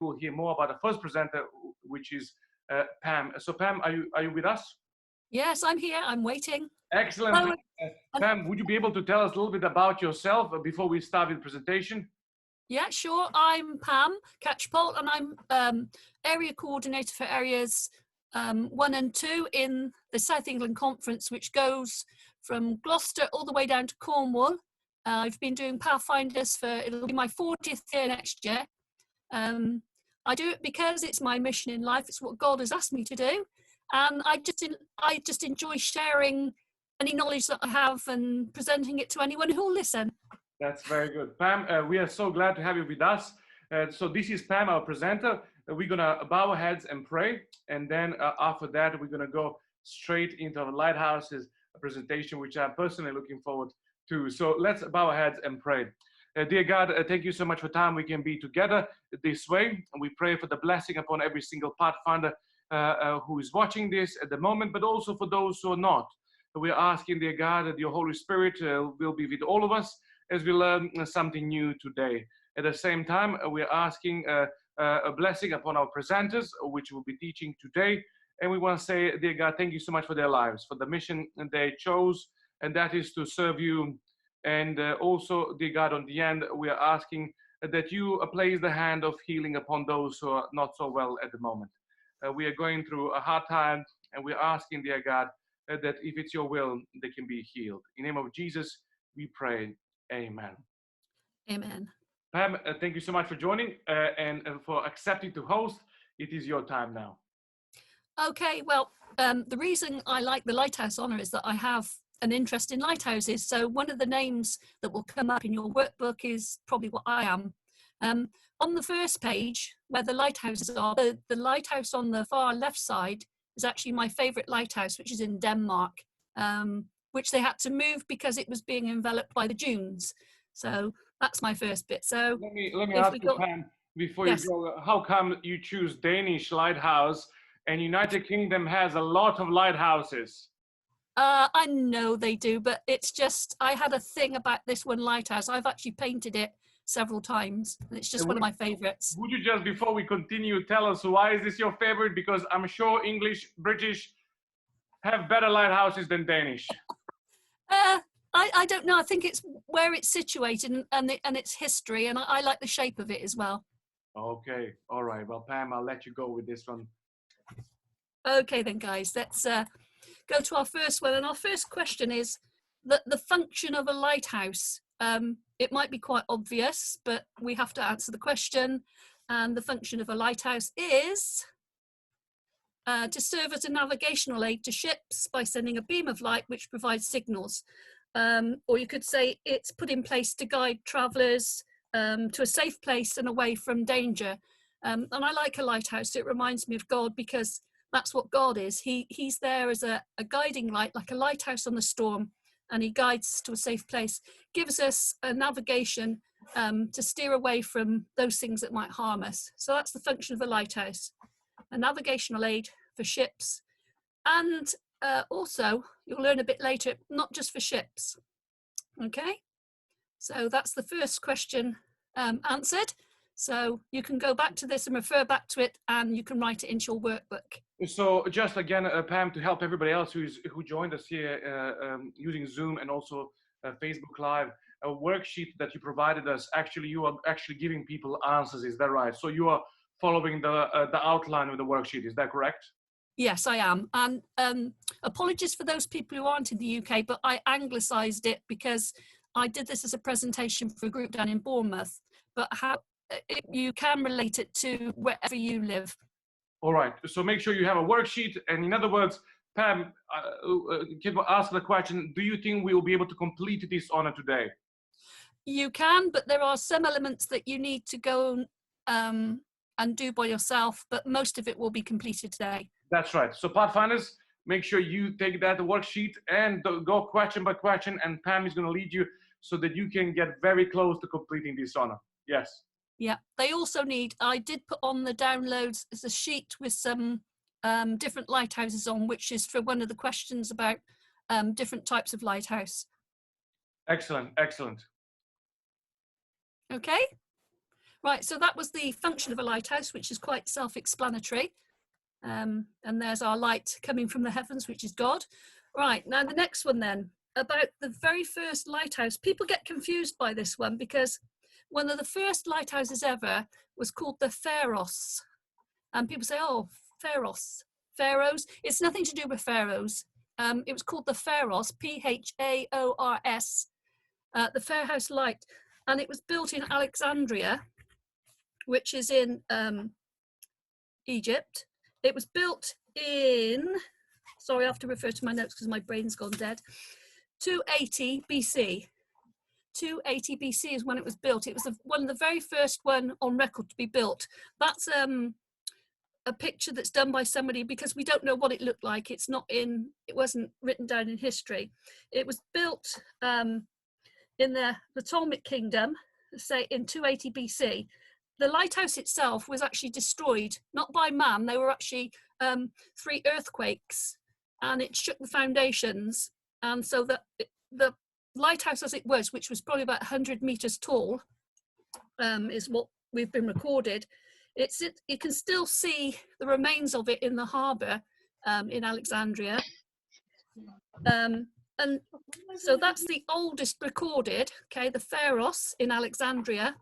we'll hear more about the first presenter, which is Pam. So Pam, are you with us? Yes, I'm here. I'm waiting. Excellent. Hello. Pam, would you be able to tell us a little bit about yourself before we start with the presentation? Yeah, sure. I'm Pam Catchpole, and I'm area coordinator for areas 1 and 2 in the South England Conference, which goes from Gloucester all the way down to Cornwall. I've been doing Pathfinders it'll be my 40th year next year. I do it because it's my mission in life. It's what God has asked me to do. And I just enjoy sharing any knowledge that I have and presenting it to anyone who will listen. That's very good. Pam, we are so glad to have you with us. So this is Pam, our presenter. We're going to bow our heads and pray. And then after that, we're going to go straight into our Lighthouses presentation, which I'm personally looking forward to. So let's bow our heads and pray. Dear God, thank you so much for time we can be together this way. And we pray for the blessing upon every single Pathfinder who is watching this at the moment, but also for those who are not. We're asking, dear God, that your Holy Spirit will be with all of us as we learn something new today. At the same time, we're asking a blessing upon our presenters, which we'll be teaching today. And we want to say, dear God, thank you so much for their lives, for the mission they chose, and that is to serve you. And also, dear God, on the end, we are asking that you place the hand of healing upon those who are not so well at the moment. We are going through a hard time, and we're asking, dear God, that if it's your will, they can be healed. In the name of Jesus, we pray. Amen. Amen. Pam, thank you so much for joining and for accepting to host. It is your time now. Okay, well, the reason I like the Lighthouse Honour is that I have an interest in lighthouses. So one of the names that will come up in your workbook is probably what I am. On the first page, where the lighthouses are, the lighthouse on the far left side is actually my favourite lighthouse, which is in Denmark, which they had to move because it was being enveloped by the dunes. So that's my first bit. So let me ask you, Pam, before you go, how come you choose Danish lighthouse and United Kingdom has a lot of lighthouses? I know they do, but it's just, I had a thing about this one lighthouse. I've actually painted it several times, and it's just one of my favorites. Would you just, before we continue, tell us why is this your favorite? Because I'm sure English, British have better lighthouses than Danish. I don't know. I think it's where it's situated and its history, and I like the shape of it as well. Okay, all right. Well, Pam, I'll let you go with this one. Okay then, guys, let's go to our first one. And our first question is the function of a lighthouse. It might be quite obvious, but we have to answer the question. And the function of a lighthouse is to serve as a navigational aid to ships by sending a beam of light which provides signals. Or you could say it's put in place to guide travellers to a safe place and away from danger. And I like a lighthouse. It reminds me of God, because that's what God is. He's there as a guiding light, like a lighthouse on the storm, and he guides us to a safe place, gives us a navigation to steer away from those things that might harm us. So that's the function of a lighthouse, a navigational aid for ships. And also, you'll learn a bit later, not just for ships. Okay, so that's the first question answered. So you can go back to this and refer back to it, and you can write it into your workbook. So just again, Pam, to help everybody else who joined us here using Zoom and also Facebook Live, a worksheet that you provided us, actually you are actually giving people answers, is that right? So you are following the outline of the worksheet, is that correct? Yes, I am. And apologies for those people who aren't in the UK, but I anglicised it because I did this as a presentation for a group down in Bournemouth, but you can relate it to wherever you live. All right, so make sure you have a worksheet. And in other words, Pam, ask the question, do you think we will be able to complete this honour today? You can, but there are some elements that you need to go and do by yourself, but most of it will be completed today. That's right. So Pathfinders, make sure you take that worksheet and go question by question, and Pam is going to lead you so that you can get very close to completing this honour. Yes. Yeah, they also need, I did put on the downloads as a sheet with some different lighthouses on, which is for one of the questions about different types of lighthouse. Excellent, excellent. Okay, Right, so that was the function of a lighthouse, which is quite self-explanatory. And there's our light coming from the heavens, which is God. Right, now the next one then, about the very first lighthouse. People get confused by this one because one of the first lighthouses ever was called the Pharos. And people say, oh, Pharaohs. It's nothing to do with pharaohs. It was called the Pharos, P-H-A-O-R-S, the Fairhouse Light. And it was built in Alexandria, which is in Egypt. It was built in, sorry, I have to refer to my notes because my brain's gone dead, 280 BC. 280 BC is when it was built. It was one of the very first one on record to be built. That's a picture that's done by somebody because we don't know what it looked like. It wasn't written down in history. It was built in the Ptolemaic Kingdom, say in 280 BC. The lighthouse itself was actually destroyed, not by man. There were actually 3 earthquakes and it shook the foundations. And so the lighthouse as it was, which was probably about 100 meters tall, is what we've been recorded. You can still see the remains of it in the harbour in Alexandria. And so that's the oldest recorded, okay, the Pharos in Alexandria.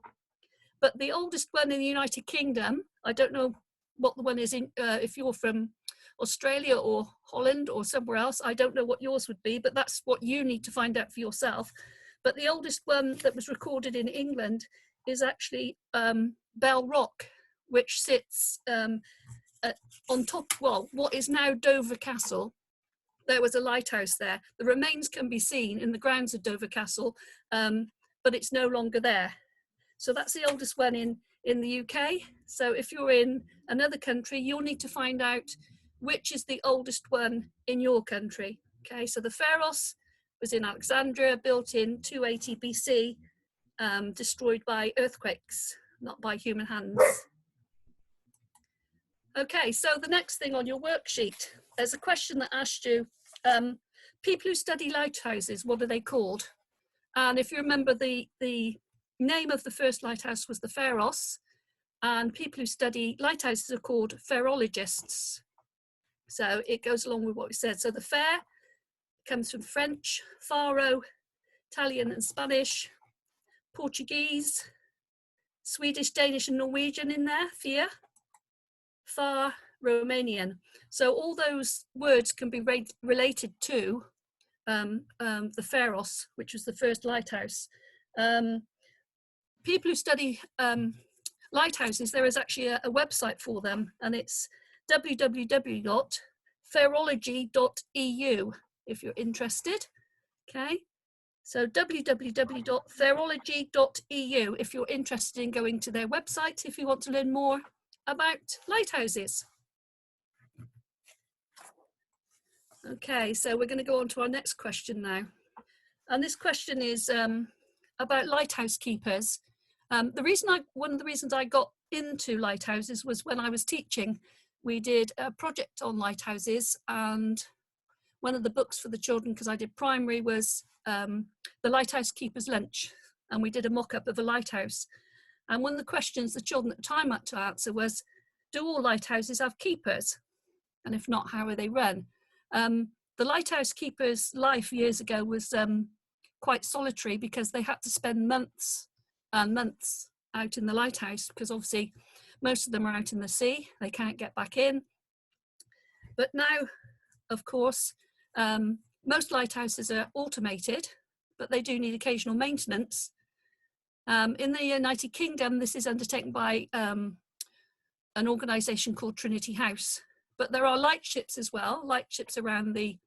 But the oldest one in the United Kingdom, I don't know what the one is in, if you're from Australia or Holland or somewhere else, I don't know what yours would be, but that's what you need to find out for yourself. But the oldest one that was recorded in England is actually Bell Rock, which sits on top, well, what is now Dover Castle. There was a lighthouse there. The remains can be seen in the grounds of Dover Castle, but it's no longer there. So that's the oldest one in the UK. So if you're in another country, you'll need to find out which is the oldest one in your country. Okay, so the Pharos was in Alexandria, built in 280 BC, destroyed by earthquakes, not by human hands. Okay, so the next thing on your worksheet, there's a question that asked you, people who study lighthouses, what are they called? And if you remember, the name of the first lighthouse was the Pharos, and people who study lighthouses are called phairologists. So it goes along with what we said. So the fair comes from French, Faro, Italian and Spanish, Portuguese, Swedish, Danish and Norwegian in there, Fia, Far, Romanian. So all those words can be related to the Pharos, which was the first lighthouse. People who study lighthouses, there is actually a website for them, and it's www.phairology.eu if you're interested. Okay, so www.phairology.eu if you're interested in going to their website if you want to learn more about lighthouses. Okay, so we're going to go on to our next question now, and this question is about lighthouse keepers. One of the reasons I got into lighthouses was when I was teaching. We did a project on lighthouses, and one of the books for the children, because I did primary, was the Lighthouse Keeper's Lunch, and we did a mock-up of a lighthouse. And one of the questions the children at the time had to answer was, do all lighthouses have keepers? And if not, how are they run? The lighthouse keeper's life years ago was quite solitary because they had to spend months and months out in the lighthouse, because obviously most of them are out in the sea, they can't get back in. But now, of course, most lighthouses are automated, but they do need occasional maintenance. In the United Kingdom, this is undertaken by an organisation called Trinity House. But there are lightships as well, lightships around the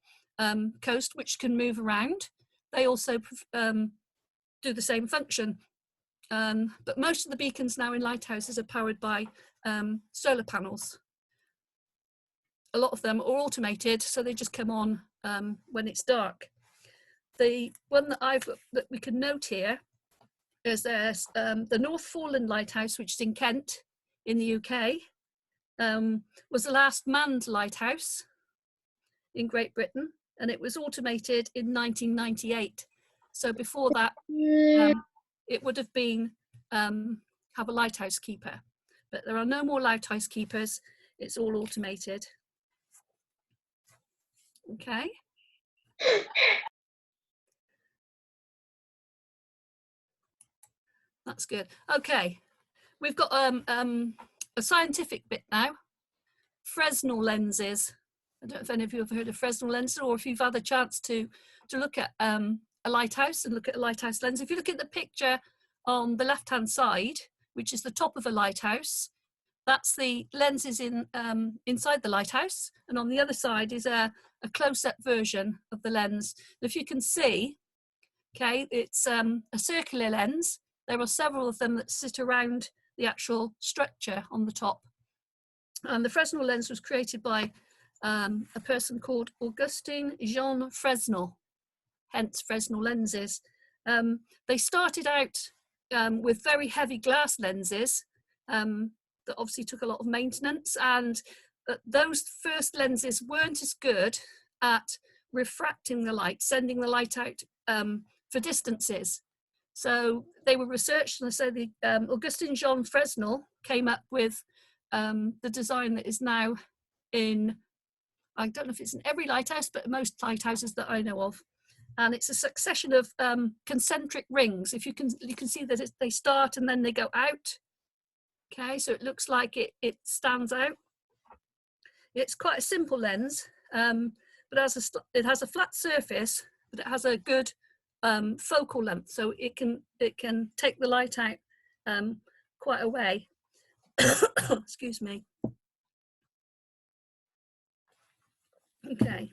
coast, which can move around. They also do the same function. But most of the beacons now in lighthouses are powered by solar panels. A lot of them are automated, so they just come on when it's dark. The one that we can note here is there's the North Foreland Lighthouse, which is in Kent in the UK, was the last manned lighthouse in Great Britain, and it was automated in 1998. So before that, it would have been have a lighthouse keeper, but there are no more lighthouse keepers. It's all automated. Okay. That's good. Okay, we've got a scientific bit now. Fresnel lenses. I don't know if any of you have heard of Fresnel lenses, or if you've had a chance to look at a lighthouse and look at a lighthouse lens. If you look at the picture on the left-hand side, which is the top of a lighthouse, that's the lenses inside the lighthouse, and on the other side is a close-up version of the lens. If you can see, okay, it's a circular lens. There are several of them that sit around the actual structure on the top. And the Fresnel lens was created by a person called Augustin Jean Fresnel, hence Fresnel lenses. They started out with very heavy glass lenses that obviously took a lot of maintenance, and those first lenses weren't as good at refracting the light, sending the light out for distances. So they were researched, and so the Augustin Jean Fresnel came up with the design that is now in, I don't know if it's in every lighthouse, but most lighthouses that I know of. And it's a succession of concentric rings. If you can see that they start and then they go out. Okay, so it looks like it stands out. It's quite a simple lens, but it has a flat surface, but it has a good focal length, so it can take the light out quite a way. Excuse me. Okay,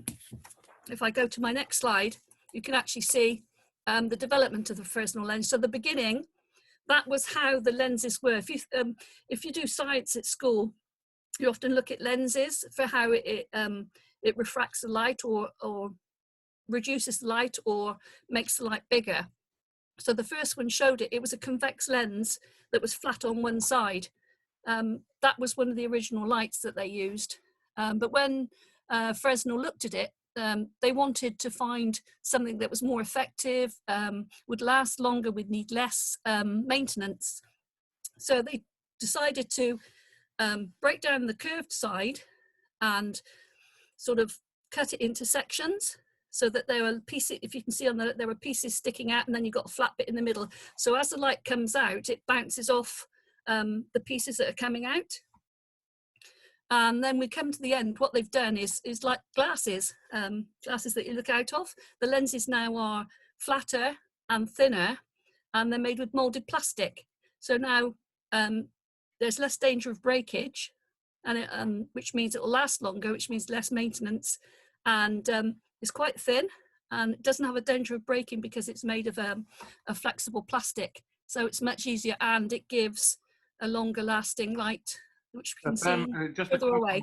if I go to my next slide, you can actually see the development of the Fresnel lens. So the beginning, that was how the lenses were. If you do science at school, you often look at lenses for how it refracts the light or reduces the light or makes the light bigger. So the first one showed it was a convex lens that was flat on one side. That was one of the original lights that they used. But when Fresnel looked at it, they wanted to find something that was more effective, would last longer, would need less maintenance. So they decided to break down the curved side and sort of cut it into sections, so that there are pieces, if you can see on there are pieces sticking out, and then you've got a flat bit in the middle. So as the light comes out, it bounces off the pieces that are coming out. And then we come to the end. What they've done is like glasses, glasses that you look out of. The lenses now are flatter and thinner, and they're made with molded plastic. So now there's less danger of breakage, and which means it will last longer, which means less maintenance, and it's quite thin, and it doesn't have a danger of breaking because it's made of a flexible plastic. So it's much easier, and it gives a longer lasting light, which we can see further away.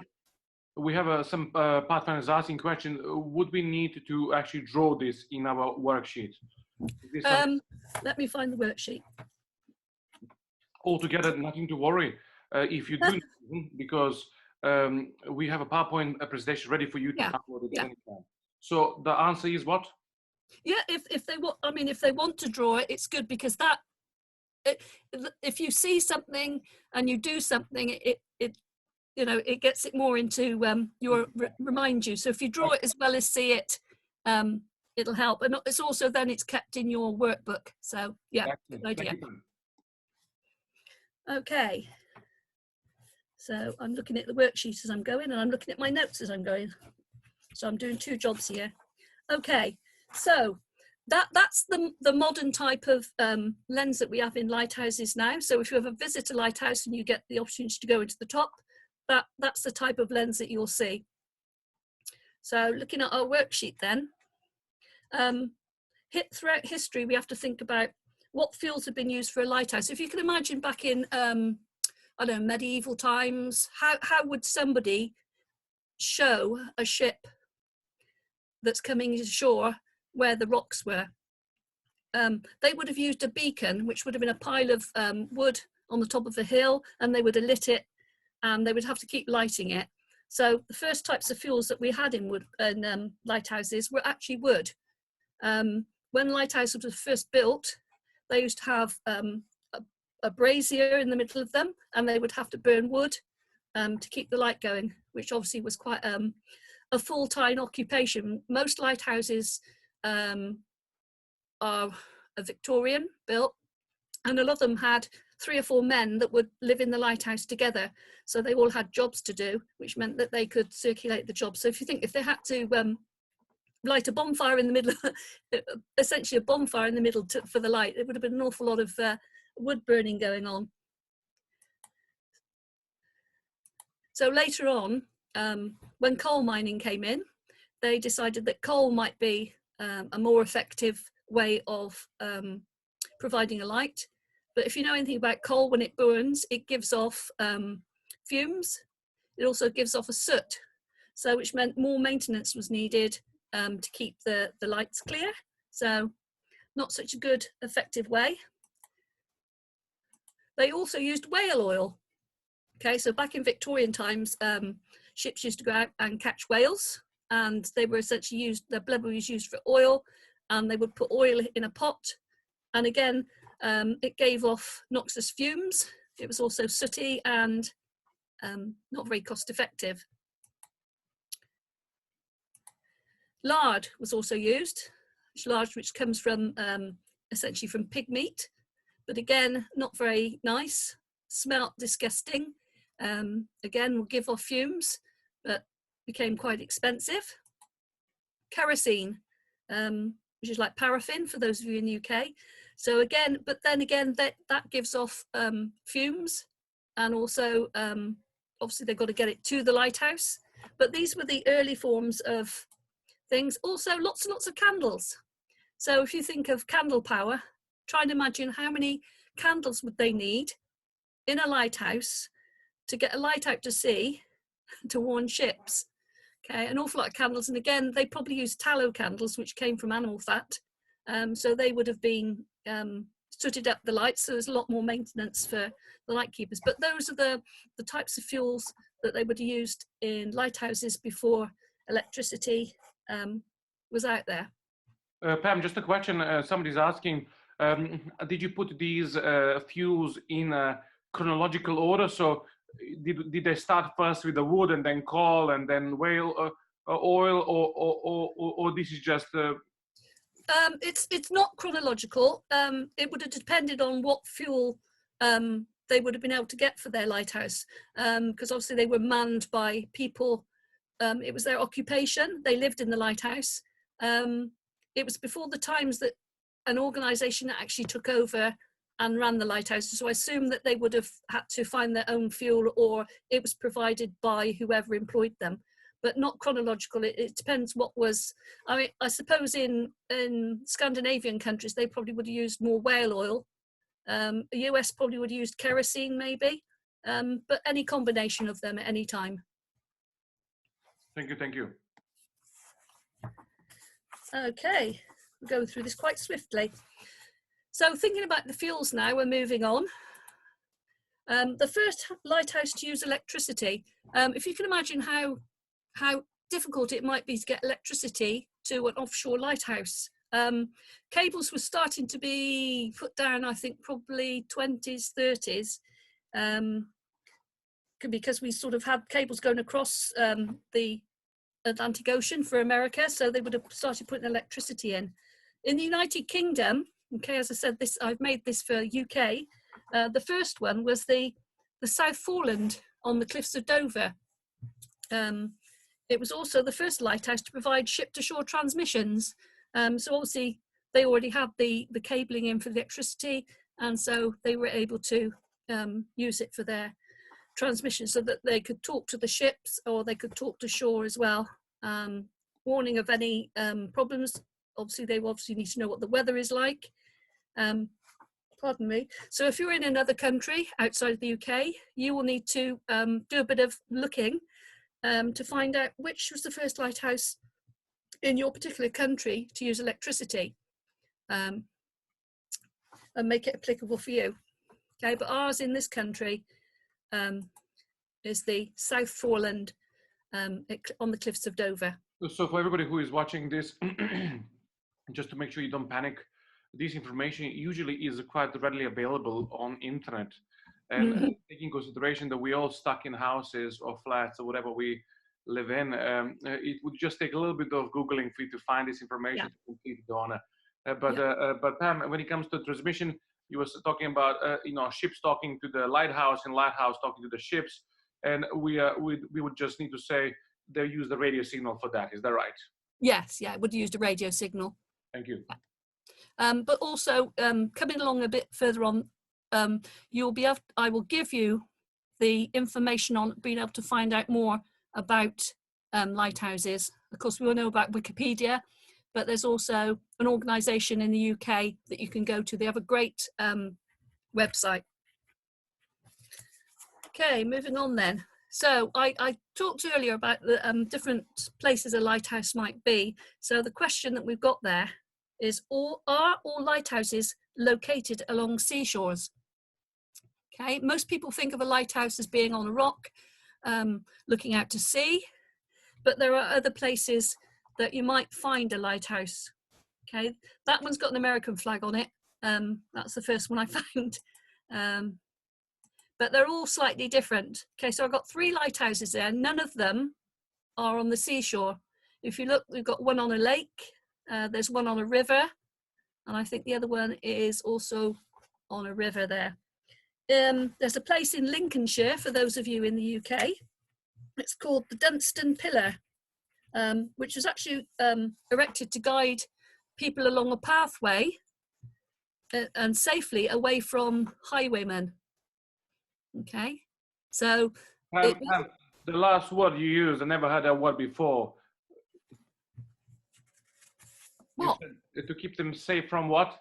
We have some Pathfinders asking question. Would we need to actually draw this in our worksheet? Let me find the worksheet. Altogether, nothing to worry if you do, because we have a PowerPoint presentation ready for you to download at any time. So the answer is what? Yeah, if they want, I mean, if they want to draw it, it's good, because that, if you see something and you do something, it you know, it gets it more into remind you. So if you draw it as well as see it, it'll help, and it's also then it's kept in your workbook. So yeah, good idea. Okay, so I'm looking at the worksheet as I'm going, and I'm looking at my notes as I'm going. So I'm doing two jobs here. Okay, so that's the modern type of lens that we have in lighthouses now. So if you ever visit a lighthouse and you get the opportunity to go into the top, that's the type of lens that you'll see. So looking at our worksheet then, throughout history, we have to think about what fuels have been used for a lighthouse. If you can imagine back in, I don't know, medieval times, how would somebody show a ship that's coming ashore where the rocks were? They would have used a beacon, which would have been a pile of wood on the top of a hill, and they would have lit it, and they would have to keep lighting it. So the first types of fuels that we had in wood and lighthouses were actually wood. When lighthouses were first built, they used to have a a brazier in the middle of them, and they would have to burn wood to keep the light going, which obviously was quite a full-time occupation. Most lighthouses are Victorian built, and a lot of them had 3 or 4 men that would live in the lighthouse together. So they all had jobs to do, which meant that they could circulate the jobs. So if you think, if they had to light a bonfire in the middle, essentially a bonfire in the middle for the light, it would have been an awful lot of wood burning going on. So later on, when coal mining came in, they decided that coal might be a more effective way of providing a light. But if you know anything about coal, when it burns, it gives off fumes. It also gives off a soot, so which meant more maintenance was needed to keep the lights clear. So not such a good, effective way. They also used whale oil. Okay, so back in Victorian times, ships used to go out and catch whales, and they were essentially used, the blubber was used for oil, and they would put oil in a pot. And again, it gave off noxious fumes. It was also sooty and not very cost effective. Lard was also used, lard which comes from essentially from pig meat, but again, not very nice, smelt disgusting. Again, will give off fumes, but became quite expensive. Kerosene, which is like paraffin for those of you in the UK. So again, but then again, that gives off fumes, and also obviously they've got to get it to the lighthouse. But these were the early forms of things. Also, lots and lots of candles. So if you think of candle power, try and imagine how many candles would they need in a lighthouse to get a light out to sea to warn ships. Okay, an awful lot of candles, and again, they probably used tallow candles, which came from animal fat. So they would have been sooted up the lights, so there's a lot more maintenance for the light keepers. But those are the types of fuels that they would have used in lighthouses before electricity was out there. Pam, just a question. Somebody's asking, did you put these fuels in a chronological order? So did they start first with the wood and then coal and then whale oil, or this is just it's not chronological. It would have depended on what fuel they would have been able to get for their lighthouse, because obviously they were manned by people. It was their occupation. They lived in the lighthouse. It was before the times that an organisation actually took over and ran the lighthouse. So I assume that they would have had to find their own fuel, or it was provided by whoever employed them, but not chronological. It depends what was, I mean, I suppose in Scandinavian countries, they probably would have used more whale oil. The US probably would have used kerosene maybe, but any combination of them at any time. Thank you, thank you. Okay, we're going through this quite swiftly. So thinking about the fuels now, we're moving on. The first lighthouse to use electricity. If you can imagine how difficult it might be to get electricity to an offshore lighthouse. Cables were starting to be put down, I think probably 20s, 30s, because we sort of had cables going across the Atlantic Ocean for America, so they would have started putting electricity in. In the United Kingdom, okay, as I said, this I've made this for UK. The first one was the South Foreland on the cliffs of Dover. It was also the first lighthouse to provide ship-to-shore transmissions. So obviously they already had the cabling in for the electricity, and so they were able to use it for their transmission, so that they could talk to the ships, or they could talk to shore as well. Warning of any problems. Obviously, they obviously need to know what the weather is like. Pardon me. So if you're in another country outside of the UK, you will need to do a bit of looking to find out which was the first lighthouse in your particular country to use electricity, and make it applicable for you. Okay, but ours in this country is the South Foreland on the cliffs of Dover. So for everybody who is watching this, just to make sure you don't panic, this information usually is quite readily available on internet. And taking consideration that we all stuck in houses or flats or whatever we live in, it would just take a little bit of Googling for you to find this information to complete the honor. But Pam, when it comes to transmission, you were talking about ships talking to the lighthouse and lighthouse talking to the ships, and we would just need to say they use the radio signal for that. Is that right? Yes, yeah, it would use the radio signal. Thank you. But also coming along a bit further on, I will give you the information on being able to find out more about lighthouses. Of course, we all know about Wikipedia, but there's also an organisation in the UK that you can go to. They have a great website. Okay, moving on then. So I talked earlier about the different places a lighthouse might be. So the question that we've got there is, are all lighthouses located along seashores? Okay, most people think of a lighthouse as being on a rock, looking out to sea, but there are other places that you might find a lighthouse. Okay, that one's got an American flag on it. That's the first one I found. But they're all slightly different. Okay, so I've got 3 lighthouses there. None of them are on the seashore. If you look, we've got one on a lake, there's one on a river, and I think the other one is also on a river there. There's a place in Lincolnshire, for those of you in the UK. It's called the Dunstan Pillar, which was actually erected to guide people along a pathway and safely away from highwaymen. Okay, so the last word you used, I never heard that word before. What? To keep them safe from what?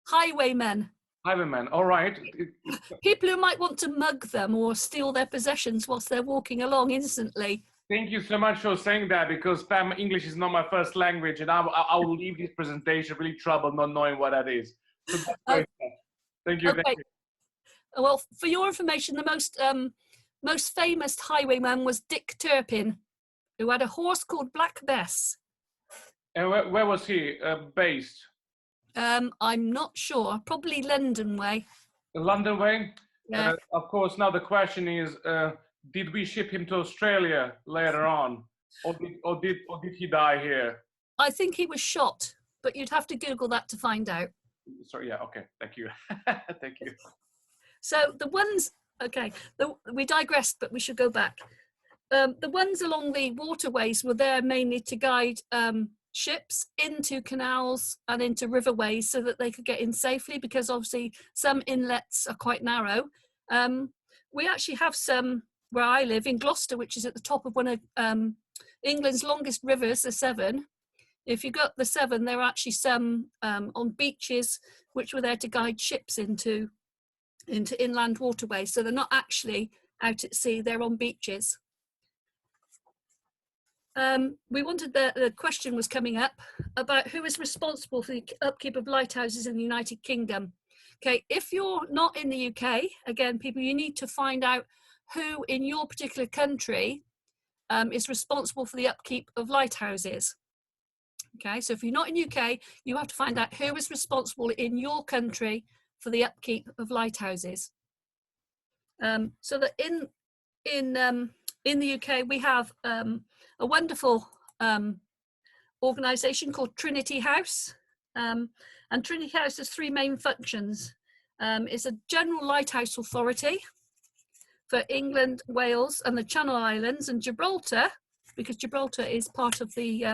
Highwaymen. Highwaymen, all right. People who might want to mug them or steal their possessions whilst they're walking along instantly. Thank you so much for saying that, because Pam, English is not my first language, and I will leave this presentation really troubled not knowing what that is. So that's great. Thank you. Okay. Thank you. Well, for your information, the most famous highwayman was Dick Turpin, who had a horse called Black Bess. And where was he based? I'm not sure. Probably London way. The London way? Yeah. Of course, now the question is, did we ship him to Australia later on? Or did he die here? I think he was shot, but you'd have to Google that to find out. Sorry, yeah, okay, thank you. Thank you. So the ones, okay, we digressed, but we should go back. The ones along the waterways were there mainly to guide ships into canals and into riverways so that they could get in safely, because obviously some inlets are quite narrow. We actually have some where I live in Gloucester, which is at the top of one of England's longest rivers, the Severn. If you go up the Severn, there are actually some on beaches which were there to guide ships into inland waterways. So they're not actually out at sea, they're on beaches. We wanted, the question was coming up about who is responsible for the upkeep of lighthouses in the United Kingdom. Okay, if you're not in the UK, again, people, you need to find out who in your particular country is responsible for the upkeep of lighthouses. Okay, so if you're not in UK, you have to find out who is responsible in your country for the upkeep of lighthouses. So that in the UK, we have a wonderful organisation called Trinity House. And Trinity House has 3 main functions. It's a general lighthouse authority for England, Wales and the Channel Islands and Gibraltar, because Gibraltar is part of the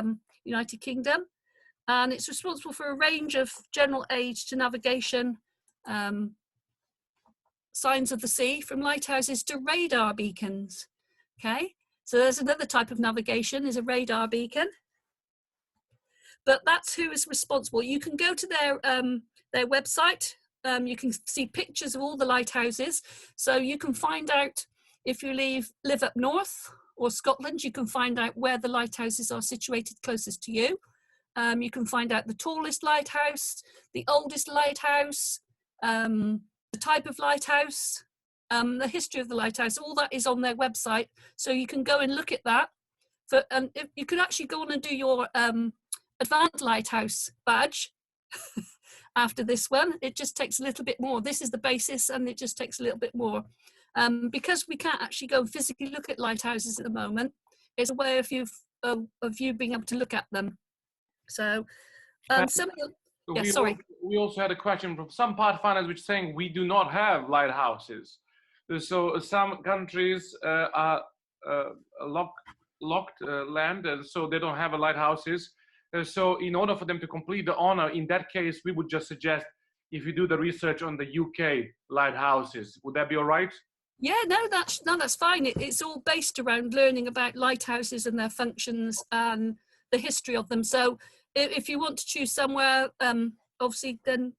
United Kingdom. And it's responsible for a range of general aid to navigation, signs of the sea, from lighthouses to radar beacons. Okay, so there's another type of navigation, is a radar beacon. But that's who is responsible. You can go to their website. You can see pictures of all the lighthouses. So you can find out, if you live up north or Scotland, you can find out where the lighthouses are situated closest to you. You can find out the tallest lighthouse, the oldest lighthouse, the type of lighthouse, the history of the lighthouse. All that is on their website. So you can go and look at that. You can actually go on and do your advanced lighthouse badge after this one. It just takes a little bit more. This is the basis, and it just takes a little bit more. Because we can't actually go and physically look at lighthouses at the moment, it's a way of you being able to look at them. So some of the, yeah, sorry. We also had a question from some Pathfinders which saying we do not have lighthouses. So some countries are locked land, so they don't have lighthouses. So in order for them to complete the honor, in that case, we would just suggest if you do the research on the UK lighthouses. Would that be all right? Yeah, no, that's fine. It's all based around learning about lighthouses and their functions and the history of them. So if you want to choose somewhere, obviously, then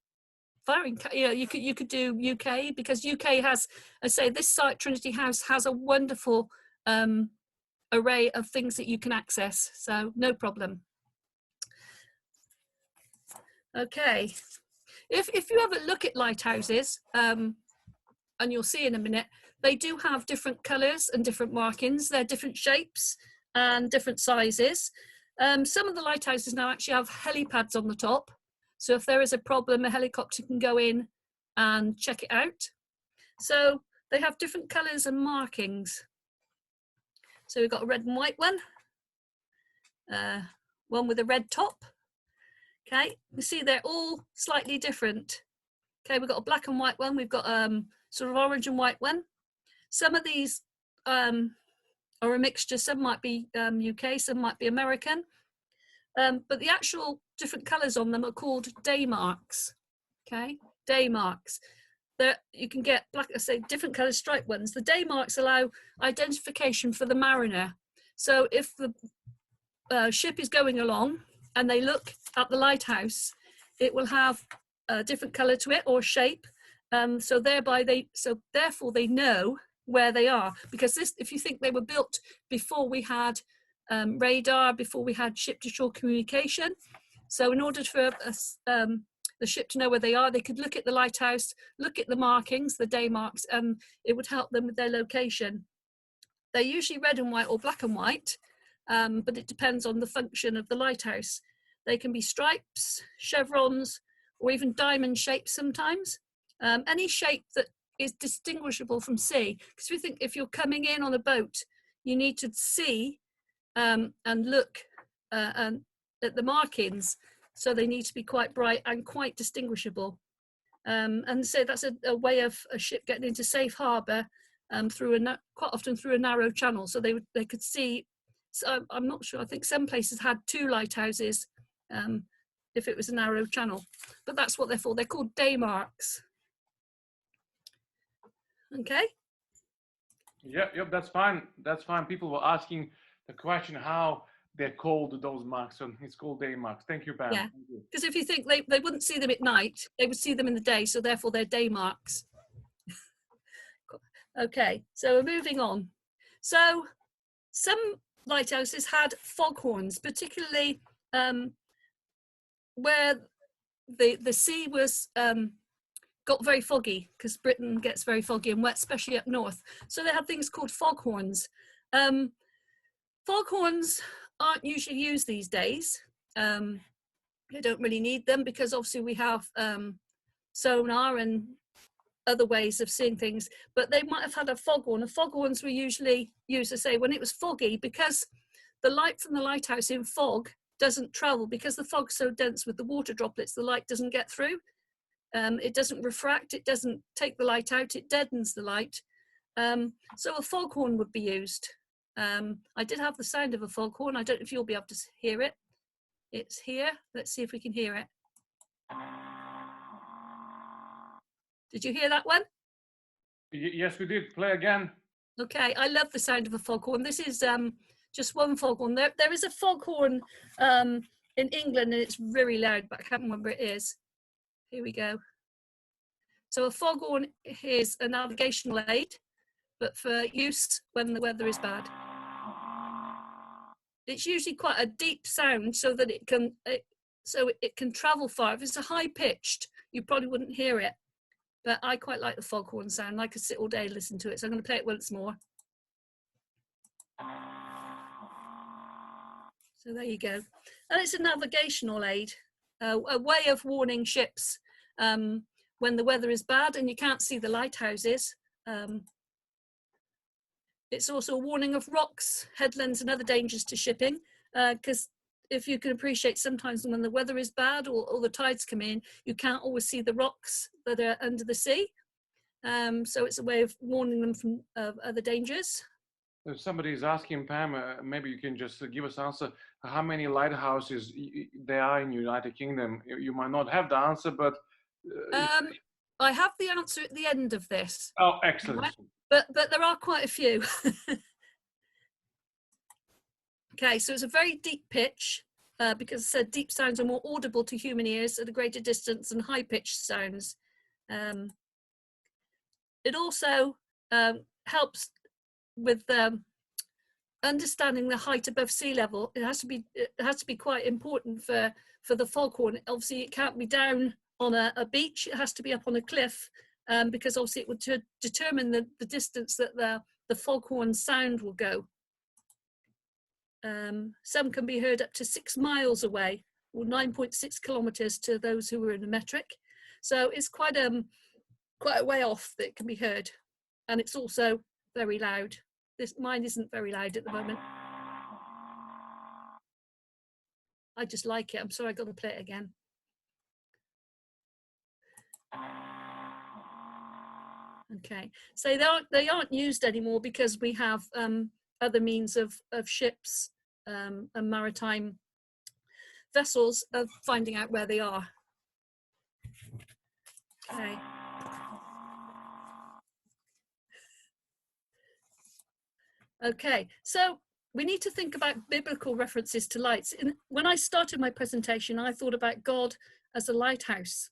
fine. You know, you could do UK, because UK has, I say, this site Trinity House has a wonderful array of things that you can access. So no problem. Okay, if you have a look at lighthouses, and you'll see in a minute, they do have different colours and different markings. They're different shapes and different sizes. Some of the lighthouses now actually have helipads on the top. So if there is a problem, a helicopter can go in and check it out. So they have different colours and markings. So we've got a red and white one, one with a red top. Okay, you see they're all slightly different. Okay, we've got a black and white one. We've got sort of orange and white one. Some of these are a mixture. Some might be UK, some might be American. But the actual different colours on them are called day marks. Okay, day marks. You can get, like I say, different colour striped ones. The day marks allow identification for the mariner. So if the ship is going along and they look at the lighthouse, it will have a different colour to it or shape. So therefore they know where they are, because if you think they were built before we had radar, before we had ship-to-shore communication. So in order for the ship to know where they are, they could look at the lighthouse, look at the markings, the day marks, and it would help them with their location. They're usually red and white or black and white, but it depends on the function of the lighthouse. They can be stripes, chevrons, or even diamond shapes sometimes. Any shape that is distinguishable from sea, because if you're coming in on a boat, you need to see and look at the markings, so they need to be quite bright and quite distinguishable. And so that's a way of a ship getting into safe harbour quite often through a narrow channel, so they could see. So I'm not sure. I think some places had 2 lighthouses if it was a narrow channel, but that's what they're for. They're called day marks. Okay. Yep, that's fine. That's fine. People were asking the question how they're called those marks. So it's called day marks. Thank you, Pam. Yeah, because if you think they wouldn't see them at night, they would see them in the day, so therefore they're day marks. Okay, so we're moving on. So some lighthouses had foghorns, particularly where the sea was got very foggy, because Britain gets very foggy and wet, especially up north. So they had things called foghorns. Foghorns aren't usually used these days. They don't really need them, because obviously we have sonar and other ways of seeing things, but they might have had a foghorn. And foghorns were usually used to say when it was foggy, because the light from the lighthouse in fog doesn't travel, because the fog's so dense with the water droplets, the light doesn't get through. It doesn't refract, it doesn't take the light out, it deadens the light. So a foghorn would be used. I did have the sound of a foghorn. I don't know if you'll be able to hear it. It's here. Let's see if we can hear it. Did you hear that one? Yes, we did. Play again. Okay, I love the sound of a foghorn. This is just one foghorn. There is a foghorn in England, and it's very loud, but I can't remember what it is. Here we go. So a foghorn is a navigational aid, but for use when the weather is bad. It's usually quite a deep sound, so that it can travel far. If it's a high pitched, you probably wouldn't hear it. But I quite like the foghorn sound. I could sit all day and listen to it. So I'm going to play it once more. So there you go. And it's a navigational aid, a way of warning ships when the weather is bad and you can't see the lighthouses. It's also a warning of rocks, headlands and other dangers to shipping, because if you can appreciate, sometimes when the weather is bad or the tides come in, you can't always see the rocks that are under the sea. So it's a way of warning them from other dangers. If somebody is asking, Pam, maybe you can just give us an answer. How many lighthouses there are in United Kingdom? You might not have the answer, but I have the answer at the end of this. Oh, excellent! But there are quite a few. Okay, so it's a very deep pitch, because I said deep sounds are more audible to human ears at a greater distance than high-pitched sounds. It also helps with understanding the height above sea level. It has to be quite important for the foghorn. Obviously, it can't be down on a beach. It has to be up on a cliff, because obviously it would determine the distance that the foghorn sound will go. Some can be heard up to 6 miles away, or 9.6 kilometers to those who are in a metric. So it's quite a way off that it can be heard, and it's also very loud. Mine isn't very loud at the moment. I just like it. I'm sorry, I got to play it again. Okay, so they aren't used anymore because we have other means of ships and maritime vessels of finding out where they are. Okay. Okay, so we need to think about biblical references to lights. When I started my presentation, I thought about God as a lighthouse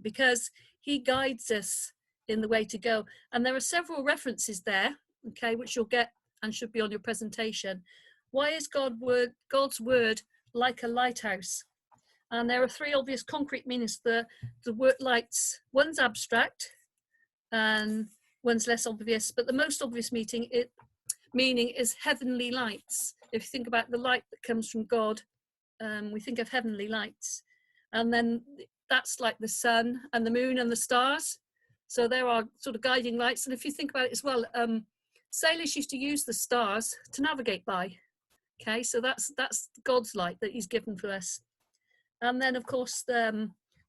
because he guides us in the way to go. And there are several references there, okay, which you'll get and should be on your presentation. Why is God's word like a lighthouse? And there are 3 obvious concrete meanings. The word lights, one's abstract and one's less obvious, but the most obvious meaning is heavenly lights. If you think about the light that comes from God, we think of heavenly lights. And then that's like the sun and the moon and the stars. So there are sort of guiding lights. And if you think about it as well, sailors used to use the stars to navigate by. Okay, so that's God's light that he's given to us. And then, of course,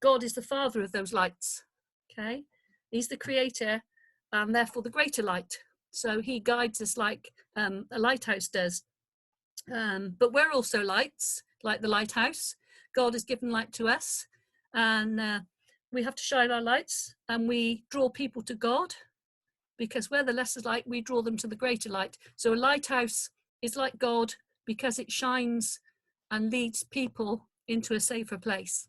God is the father of those lights. Okay, he's the creator and therefore the greater light. So he guides us like a lighthouse does. But we're also lights, like the lighthouse. God has given light to us, and we have to shine our lights, and we draw people to God, because we're the lesser light, we draw them to the greater light. So a lighthouse is like God because it shines and leads people into a safer place.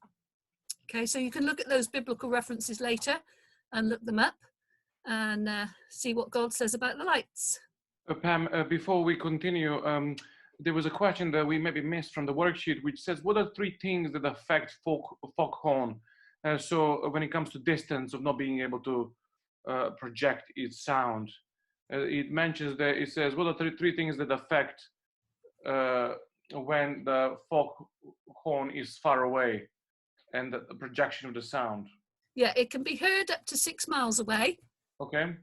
Okay, so you can look at those biblical references later and look them up and see what God says about the lights. Pam, before we continue, there was a question that we maybe missed from the worksheet, which says, what are 3 things that affect foghorn? So when it comes to distance of not being able to project its sound, it mentions that it says, what are 3 things that affect when the foghorn is far away and the projection of the sound? Yeah, it can be heard up to 6 miles away. Okay.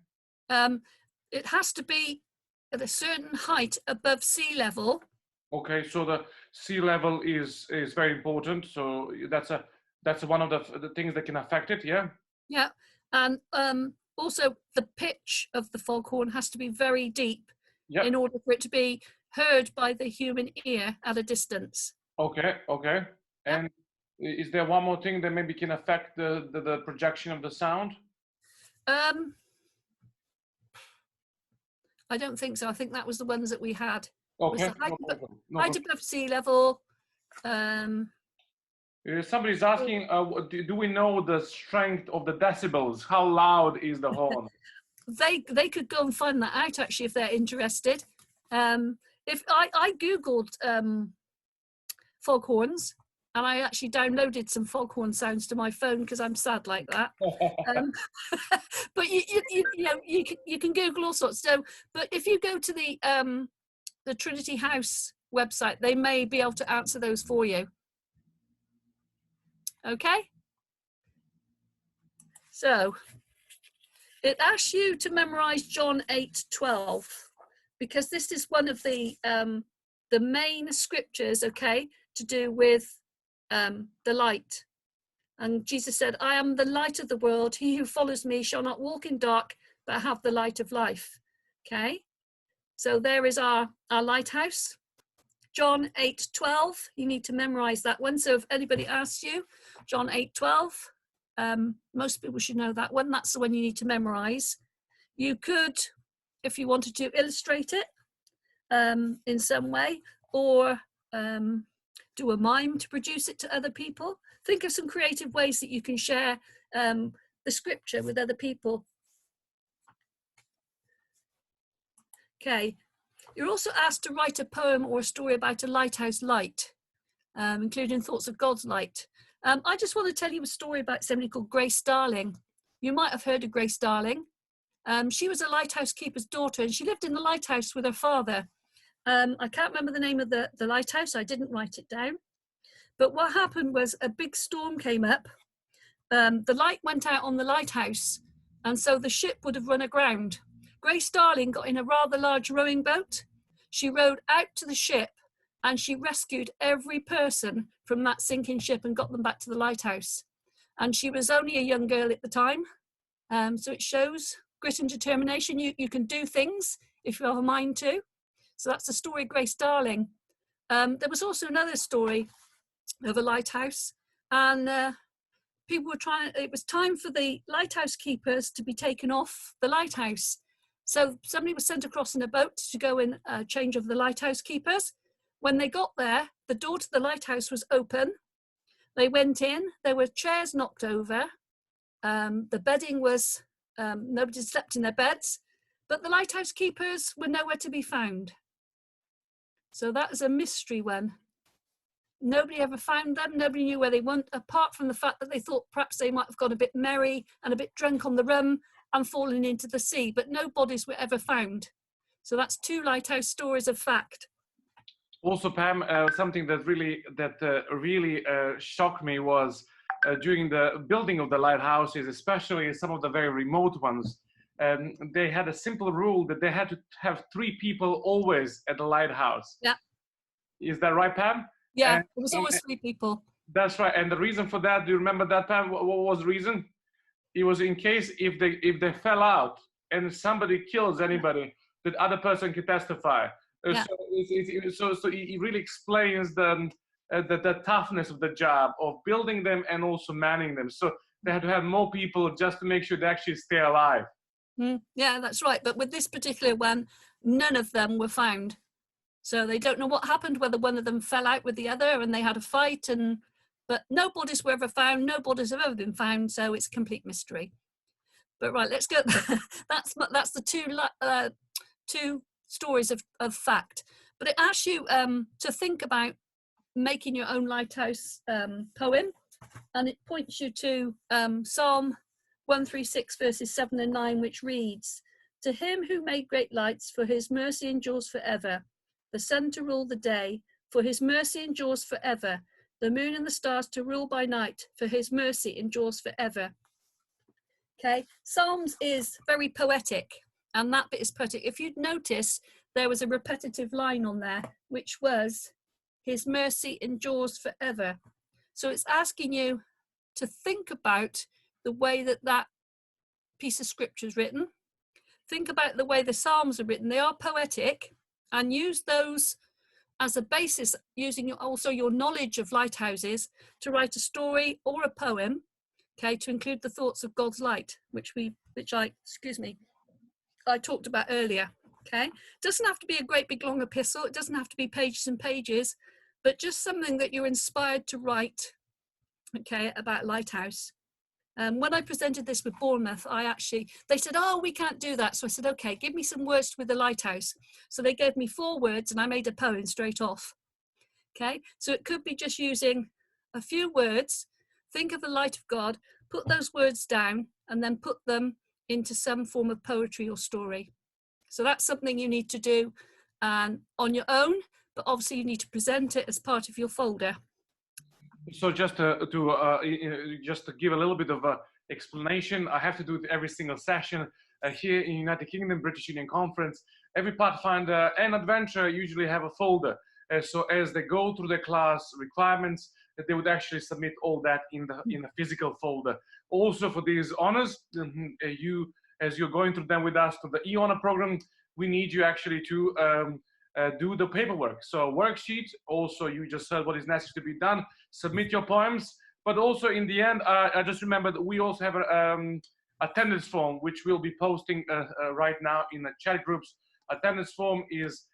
It has to be at a certain height above sea level. Okay, so the sea level is very important. So that's one of the things that can affect it. Yeah. Yeah, and also the pitch of the foghorn has to be very deep, yep, in order for it to be heard by the human ear at a distance. Okay. Yep. And is there one more thing that maybe can affect the projection of the sound? I don't think so. I think that was the ones that we had. Okay. Height above sea level. Somebody's asking, do we know the strength of the decibels? How loud is the horn? They could go and find that out actually if they're interested. If I googled foghorns, and I actually downloaded some foghorn sounds to my phone because I'm sad like that. But you can Google all sorts. So, but if you go to the Trinity House website, they may be able to answer those for you. Okay. So it asks you to memorize John 8:12, because this is one of the main scriptures, okay, to do with the light. And Jesus said, I am the light of the world. He who follows me shall not walk in dark, but have the light of life. Okay, so there is our lighthouse. John 8:12, you need to memorize that one. So if anybody asks you, John 8:12, most people should know that one. That's the one you need to memorize. You could, if you wanted to, illustrate it in some way, or do a mime to produce it to other people. Think of some creative ways that you can share the scripture with other people. Okay, you're also asked to write a poem or a story about a lighthouse light, including thoughts of God's light. I just want to tell you a story about somebody called Grace Darling. You might have heard of Grace Darling. She was a lighthouse keeper's daughter, and she lived in the lighthouse with her father. I can't remember the name of the lighthouse. I didn't write it down. But what happened was a big storm came up. The light went out on the lighthouse, and so the ship would have run aground. Grace Darling got in a rather large rowing boat. She rowed out to the ship, and she rescued every person from that sinking ship and got them back to the lighthouse. And she was only a young girl at the time. So it shows grit and determination. You can do things if you have a mind to. So that's the story of Grace Darling. There was also another story of a lighthouse, and people were it was time for the lighthouse keepers to be taken off the lighthouse. So somebody was sent across in a boat to go and change over the lighthouse keepers. When they got there, the door to the lighthouse was open. They went in, there were chairs knocked over. The bedding was, nobody slept in their beds, but the lighthouse keepers were nowhere to be found. So that is a mystery one. Nobody ever found them. Nobody knew where they went, apart from the fact that they thought perhaps they might have got a bit merry and a bit drunk on the rum and fallen into the sea, but no bodies were ever found. So that's two lighthouse stories of fact. Also, Pam, something that really shocked me was during the building of the lighthouses, especially some of the very remote ones, they had a simple rule that they had to have 3 people always at the lighthouse. Yeah. Is that right, Pam? Yeah, it was always 3 people. That's right. And the reason for that, do you remember that, Pam? What was the reason? It was in case if they fell out and somebody kills anybody, that other person can testify. Yeah. So it really explains the toughness of the job of building them and also manning them. So they had to have more people just to make sure they actually stay alive. Yeah, that's right. But with this particular one, none of them were found. So they don't know what happened, whether one of them fell out with the other and they had a fight, but no bodies were ever found. No bodies have ever been found. So it's a complete mystery. But right, let's go. That's the two stories of fact. But it asks you to think about making your own lighthouse poem, and it points you to Psalm 136 verses 7 and 9, which reads, "To him who made great lights, for his mercy endures forever, the sun to rule the day, for his mercy endures forever, the moon and the stars to rule by night, for his mercy endures forever." Okay, Psalms is very poetic, and that bit is poetic. If you'd notice, there was a repetitive line on there, which was, his mercy endures forever. So it's asking you to think about the way that piece of scripture is written. Think about the way the Psalms are written. They are poetic, and use those as a basis, using also your knowledge of lighthouses to write a story or a poem, okay, to include the thoughts of God's light, which I talked about earlier. Okay, it doesn't have to be a great big long epistle. It doesn't have to be pages and pages, but just something that you're inspired to write, okay, about lighthouse. When I presented this with Bournemouth, they said, oh, we can't do that. So I said, okay, give me some words with the lighthouse. So they gave me 4 words and I made a poem straight off. Okay, so it could be just using a few words, think of the light of God, put those words down, and then put them into some form of poetry or story. So that's something you need to do on your own, but obviously you need to present it as part of your folder. So just to give a little bit of explanation. I have to do it every single session here in United Kingdom, British Union Conference. Every Pathfinder and Adventurer usually have a folder. So as they go through the class requirements, that they would actually submit all that in the physical folder. Also for these honors, as you're going through them with us to the e-honor program, we need you actually to do the paperwork. So worksheet, also you just said what is necessary to be done, submit your poems, but also in the end, I just remembered we also have a attendance form, which we'll be posting right now in the chat groups. Attendance form is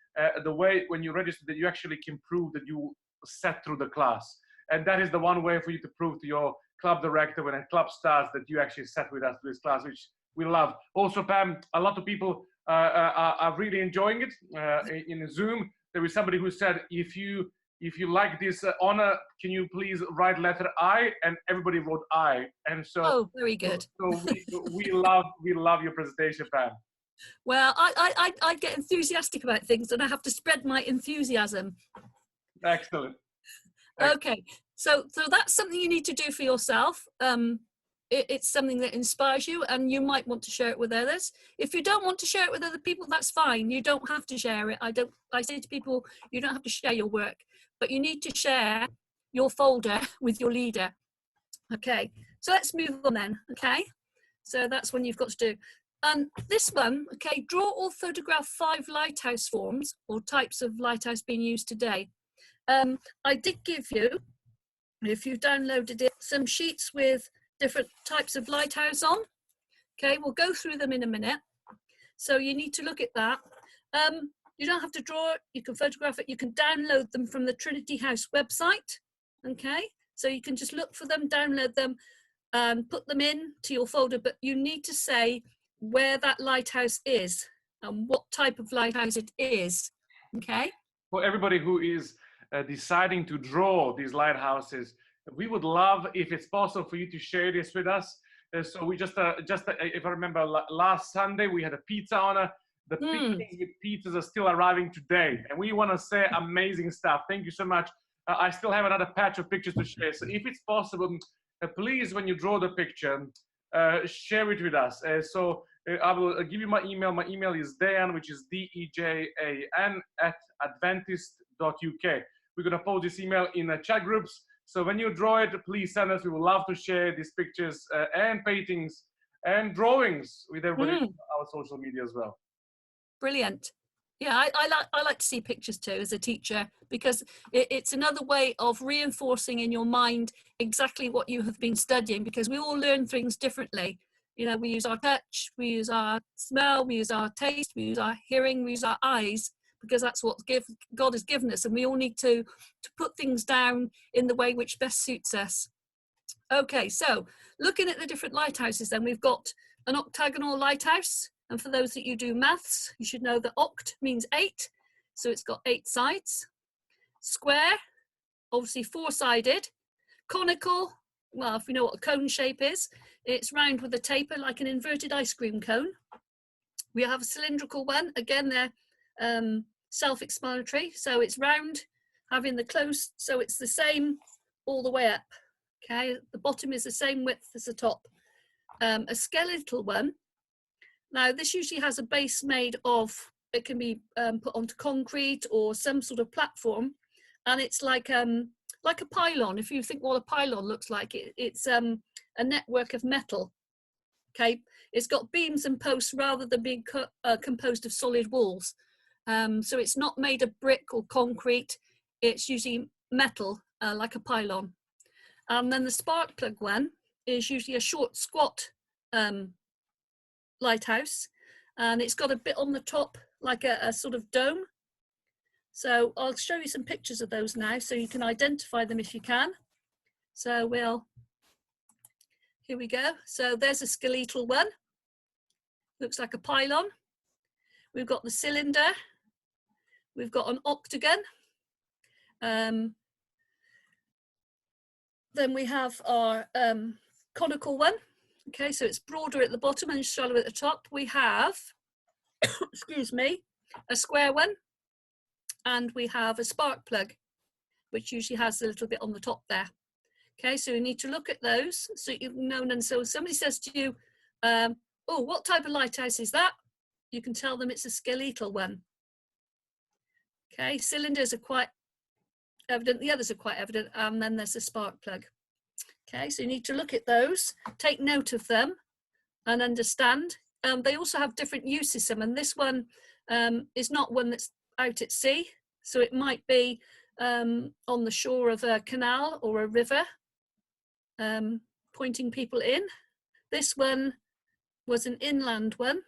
the way when you register that you actually can prove that you sat through the class. And that is the one way for you to prove to your club director when a club starts that you actually sat with us through this class, which we love. Also, Pam, a lot of people are really enjoying it in Zoom. There was somebody who said, if you like this honor, can you please write letter I? And everybody wrote I. And so, oh, very good. So we love your presentation, Pam. Well, I get enthusiastic about things, and I have to spread my enthusiasm. Excellent. Okay, so that's something you need to do for yourself. It's something that inspires you, and you might want to share it with others. If you don't want to share it with other people, that's fine. You don't have to share it. I say to people, you don't have to share your work, but you need to share your folder with your leader. Okay, so let's move on then. Okay, so that's one you've got to do. This one, okay, draw or photograph 5 lighthouse forms or types of lighthouse being used today. I did give you, if you downloaded it, some sheets with different types of lighthouse on. Okay, we'll go through them in a minute. So you need to look at that. You don't have to draw it, you can photograph it, you can download them from the Trinity House website. Okay, so you can just look for them, download them, and put them in to your folder, but you need to say where that lighthouse is and what type of lighthouse it is. Okay. For everybody who is deciding to draw these lighthouses, we would love if it's possible for you to share this with us. So we just if I remember last Sunday we had a pizza honor. The pictures with pizzas are still arriving today, and we want to say amazing stuff. Thank you so much. I still have another patch of pictures to share. So if it's possible, please, when you draw the picture, share it with us. So I will give you my email. My email is Dejan, which is DEJAN @adventist.uk. We're going to post this email in the chat groups. So when you draw it, please send us. We would love to share these pictures and paintings and drawings with everybody on our social media as well. Brilliant. Yeah, I like to see pictures too as a teacher, because it's another way of reinforcing in your mind exactly what you have been studying, because we all learn things differently. You know, we use our touch, we use our smell, we use our taste, we use our hearing, we use our eyes, because that's what God has given us, and we all need to put things down in the way which best suits us. Okay, so looking at the different lighthouses then, we've got an octagonal lighthouse. And for those that you do maths, you should know that oct means 8. So it's got 8 sides. Square, obviously 4-sided. Conical, well, if you know what a cone shape is, it's round with a taper like an inverted ice cream cone. We have a cylindrical one. Again, they're self-explanatory. So it's round, having the close, so it's the same all the way up. Okay, the bottom is the same width as the top. A skeletal one. Now, this usually has a base made of, it can be put onto concrete or some sort of platform, and it's like a pylon. If you think what a pylon looks like, it's a network of metal. Okay, it's got beams and posts rather than being composed of solid walls. So it's not made of brick or concrete. It's usually metal, like a pylon. And then the spark plug one is usually a short, squat lighthouse, and it's got a bit on the top like a sort of dome. So I'll show you some pictures of those now so you can identify them if you can. So here we go. So there's a skeletal one, looks like a pylon. We've got the cylinder, we've got an octagon, then we have our conical one. Okay, so it's broader at the bottom and shallower at the top. We have, excuse me, a square one, and we have a spark plug, which usually has a little bit on the top there. Okay, so you need to look at those so you know. And so somebody says to you, oh, what type of lighthouse is that? You can tell them it's a skeletal one. Okay, cylinders are quite evident, the others are quite evident, and then there's a spark plug. Okay, so you need to look at those, take note of them and understand. They also have different uses, some, and this one is not one that's out at sea, so it might be on the shore of a canal or a river, pointing people in. This one was an inland one.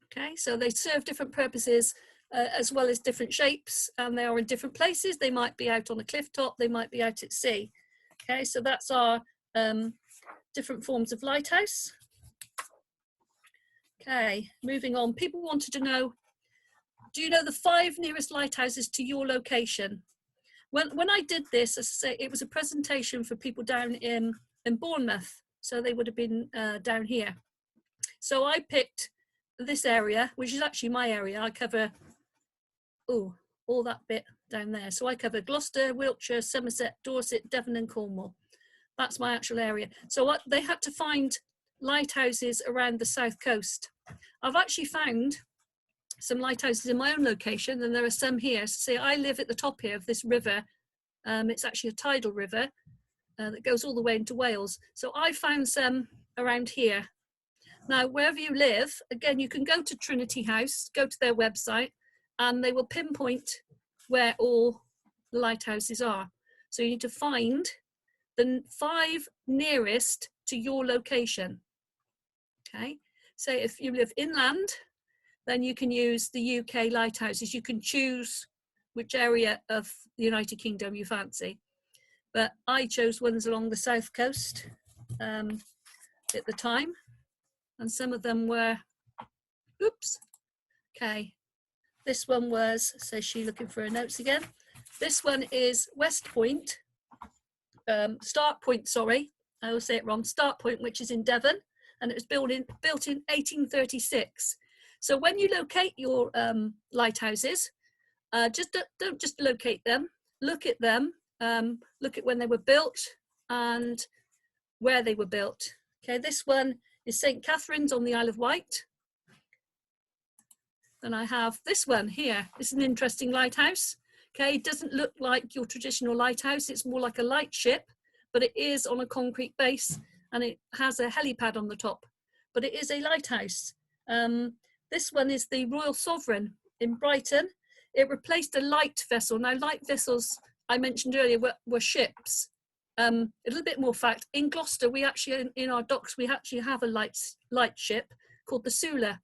Okay, so they serve different purposes as well as different shapes, and they are in different places. They might be out on a cliff top, they might be out at sea. Okay, so that's our different forms of lighthouse. Okay, moving on. People wanted to know, do you know the 5 nearest lighthouses to your location? When I did this, as I say, it was a presentation for people down in Bournemouth, so they would have been down here. So I picked this area, which is actually my area. I cover all that bit down there. So I cover Gloucester, Wiltshire, Somerset, Dorset, Devon and Cornwall. That's my actual area. So they had to find lighthouses around the south coast. I've actually found some lighthouses in my own location, and there are some here. So I live at the top here of this river. It's actually a tidal river that goes all the way into Wales. So I found some around here. Now, wherever you live, again, you can go to Trinity House, go to their website, and they will pinpoint where all the lighthouses are. So you need to find the 5 nearest to your location. Okay, so if you live inland, then you can use the UK lighthouses. You can choose which area of the United Kingdom you fancy. But I chose ones along the south coast at the time. And some of them were, oops, okay. This one was, says she looking for her notes again. This one is West Point, Start Point, sorry, I always say it wrong, Start Point, which is in Devon, and it was built in 1836. So when you locate your lighthouses, don't just locate them, look at them, look at when they were built and where they were built. Okay, this one is St. Catherine's on the Isle of Wight. Then I have this one here. It's an interesting lighthouse. Okay, it doesn't look like your traditional lighthouse. It's more like a lightship, but it is on a concrete base and it has a helipad on the top, but it is a lighthouse. This one is the Royal Sovereign in Brighton. It replaced a light vessel. Now, light vessels, I mentioned earlier, were ships. A little bit more fact, in Gloucester, we actually, in our docks, we actually have a light ship called the Sula,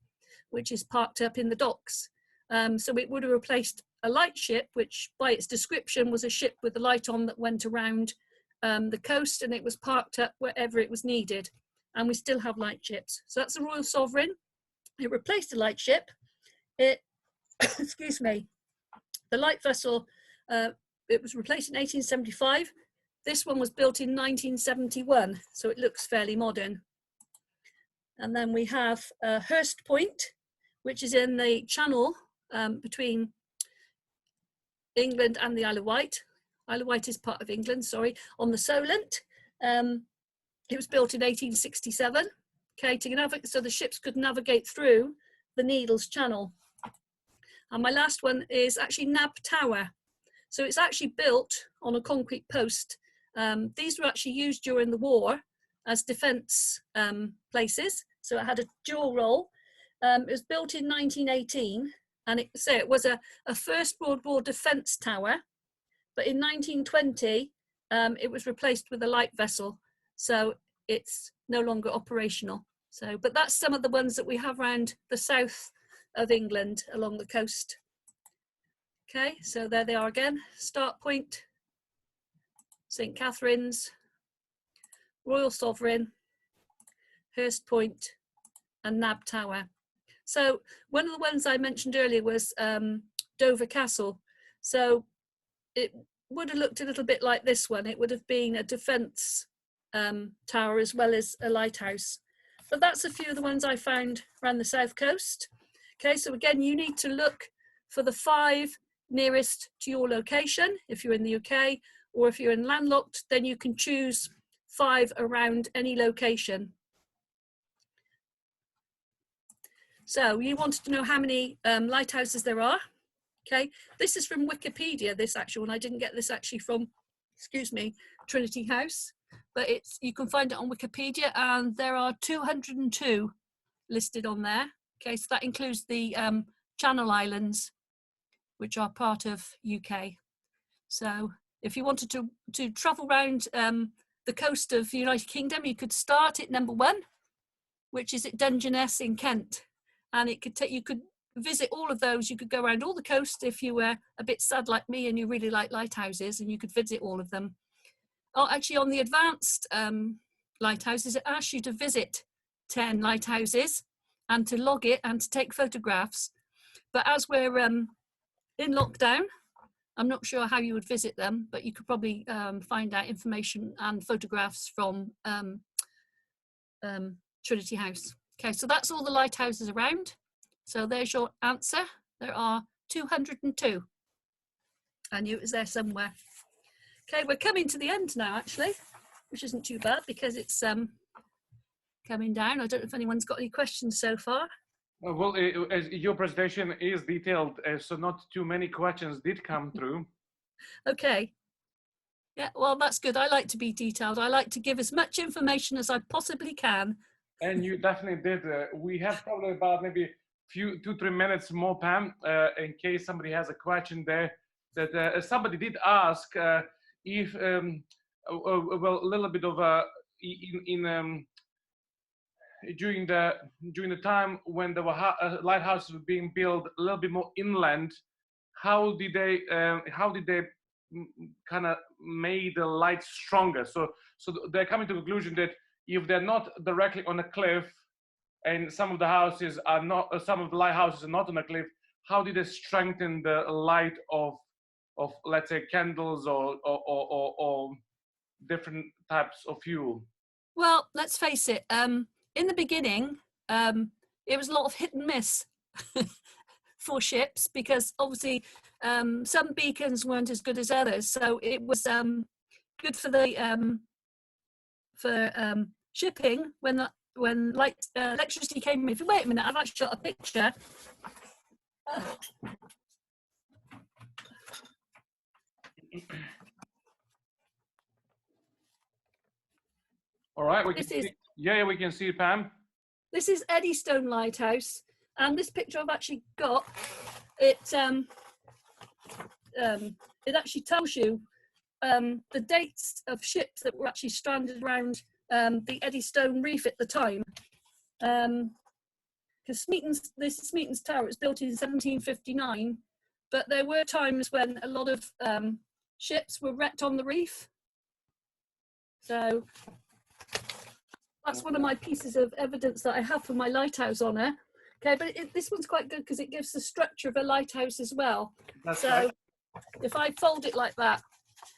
which is parked up in the docks. So it would have replaced a light ship, which by its description was a ship with a light on that went around the coast, and it was parked up wherever it was needed. And we still have light ships. So that's the Royal Sovereign. It replaced a light ship. It, excuse me, the light vessel, it was replaced in 1875. This one was built in 1971, so it looks fairly modern. And then we have Hurst Point, which is in the channel between England and the Isle of Wight. Isle of Wight is part of England, sorry, on the Solent. It was built in 1867, okay, so the ships could navigate through the Needles Channel. And my last one is actually Nab Tower. So it's actually built on a concrete post. These were actually used during the war as defence places. So it had a dual role. It was built in 1918, and it was a First World War defence tower. But in 1920, it was replaced with a light vessel. So it's no longer operational. So, but that's some of the ones that we have around the south of England along the coast. Okay, so there they are again. Start Point, St. Catherine's, Royal Sovereign, Hurst Point, and Nab Tower. So one of the ones I mentioned earlier was Dover Castle. So it would have looked a little bit like this one. It would have been a defence tower as well as a lighthouse. But that's a few of the ones I found around the south coast. Okay, so again, you need to look for the 5 nearest to your location if you're in the UK, or if you're in landlocked, then you can choose 5 around any location. So you wanted to know how many lighthouses there are. Okay, this is from Wikipedia, this actual one. I didn't get this actually from, excuse me, Trinity House, but you can find it on Wikipedia, and there are 202 listed on there. Okay, so that includes the Channel Islands, which are part of UK. So if you wanted to travel around the coast of the United Kingdom, you could start at number 1, which is at Dungeness in Kent, and it could take, you could visit all of those. You could go around all the coast if you were a bit sad like me and you really like lighthouses, and you could visit all of them. Oh, actually, on the advanced lighthouses, it asks you to visit 10 lighthouses and to log it and to take photographs. But as we're in lockdown, I'm not sure how you would visit them, but you could probably find out information and photographs from Trinity House. Okay, so that's all the lighthouses around. So there's your answer. There are 202. I knew it was there somewhere. Okay, we're coming to the end now, actually, which isn't too bad because it's coming down. I don't know if anyone's got any questions so far. Well, your presentation is detailed, so not too many questions did come through. Okay. Yeah, well, that's good. I like to be detailed. I like to give as much information as I possibly can. And you definitely did. We have probably about maybe 2-3 minutes more, Pam, in case somebody has a question there. That somebody did ask if, well, a little bit of during the time when there were lighthouses were being built a little bit more inland, how did they kind of made the light stronger? So they're coming to the conclusion that if they're not directly on a cliff, and some of the houses are not, some of the lighthouses are not on a cliff, how did they strengthen the light of let's say candles or different types of fuel? Well, let's face it. In the beginning, it was a lot of hit and miss for ships because obviously some beacons weren't as good as others. So it was good for the shipping when electricity came. If you wait a minute, I've actually got a picture. All right, we can see. Yeah, we can see it, Pam. This is Eddystone Lighthouse, and this picture I've actually got, it actually tells you the dates of ships that were actually stranded around the Eddystone Reef at the time. Because this Smeaton's Tower was built in 1759, but there were times when a lot of ships were wrecked on the reef. So that's one of my pieces of evidence that I have for my lighthouse honour. Okay, but this one's quite good because it gives the structure of a lighthouse as well. That's so right. If I fold it like that,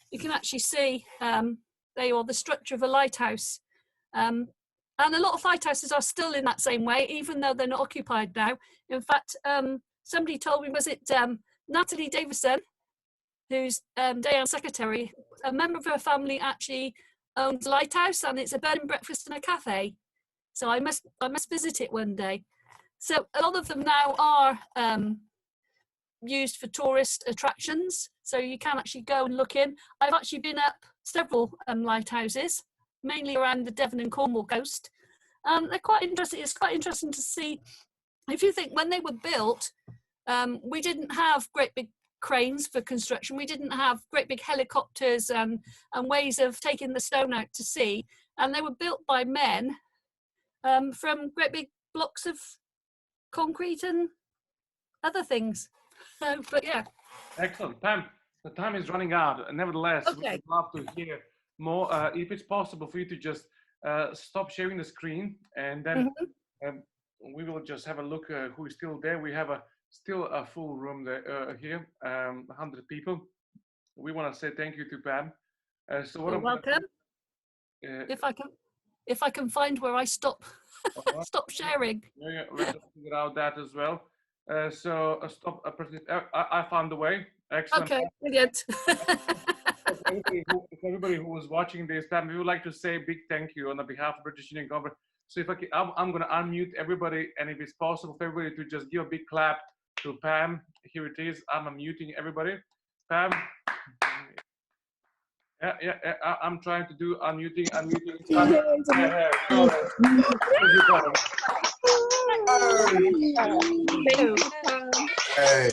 you can actually see there you are, the structure of a lighthouse. And a lot of lighthouses are still in that same way, even though they're not occupied now. In fact, somebody told me, was it Natalie Davison, who's Dejan's secretary, a member of her family actually owns a lighthouse, and it's a bed and breakfast and a cafe. So I must visit it one day. So a lot of them now are used for tourist attractions. So you can actually go and look in. I've actually been up several lighthouses, mainly around the Devon and Cornwall coast. They're quite interesting. It's quite interesting to see. If you think when they were built, we didn't have great big cranes for construction. We didn't have great big helicopters and ways of taking the stone out to sea. And they were built by men from great big blocks of concrete and other things. But yeah. Excellent. Pam, the time is running out. Nevertheless, Okay. we'd love to hear more. If it's possible for you to just stop sharing the screen, and then we will just have a look who is still there. We have still a full room there, here, 100 people. We want to say thank you to Pam. So what You're welcome. If I can find where I stop stop sharing. Yeah, let's figure out that as well. So stop. I found the way. Excellent. Okay, brilliant. everybody who was watching this, Pam, we would like to say a big thank you on the behalf of British Union Government. So if I'm going to unmute everybody, and if it's possible for everybody to just give a big clap to Pam. Here it is. I'm unmuting everybody. Pam. Yeah. I'm trying to do unmuting. Hey.